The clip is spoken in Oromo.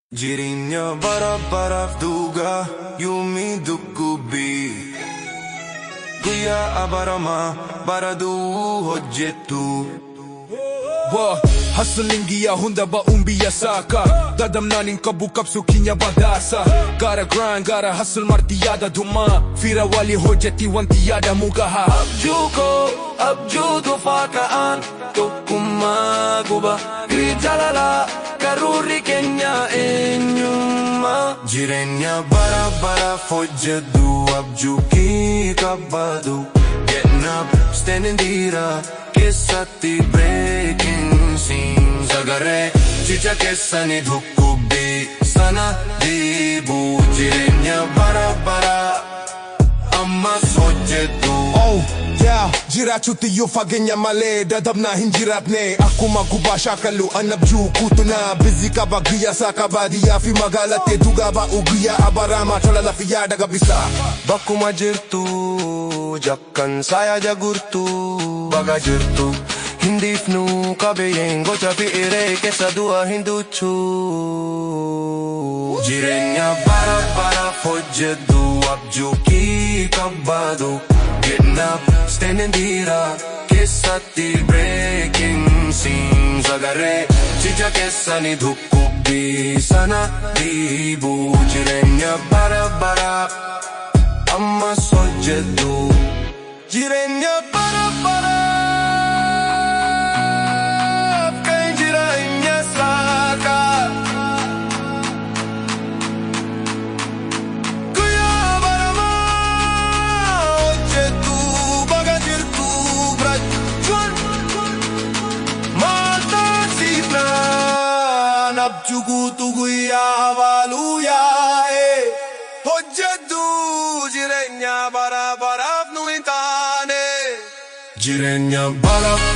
Dirinya baraf-baraf duga yumi dukkubi Guya abarama baradu hojjetu Hustling hunda ba umbiya saka Dadamnanin kabukap sukinya badasa Gotta grind, gotta hustle martiyada duma Fira wali hojjeti wantiyada mugaha Abju tufakaan Tukuma guba Grijalala karuri kenya enyuma Jirenya bara-bara hojjedu Abju ki kabadu Getting up, standing dira Kesati breaking scenes Agare chicha kesani dhukkubi Sana dibu Jirenya bara-bara Amma hojjedu Oh yeah, jirachuti yo fagenya male Dadabna hinjiratne Aku maguba shakalu anabju kutuna Busy ka ba giya sa kabadiya Fi magalate duga ba ugiya Abarama chalala fiya daga bisa Bakkuma jirtu Jakkan saya jagurtu Baga jirtu Hindifnu kabeyeng gocha piire Kesa dua hinduchu Jirenya bara-bara hojjedu Abju ki kabadu Getting up, standing dira Kesati breaking scenes Agare chicha kesani dhukkubi Sana dibu Jirenya bara-bara Amma hojjedu Jirenya bara-bara Kay jiranya saka Kuya barama hojjedu Baga jirtu brachuan Mata sitna Nabjugu tuguya waluya Hojjedu Jirenya bara-bara nuintane Jirenya bara-bara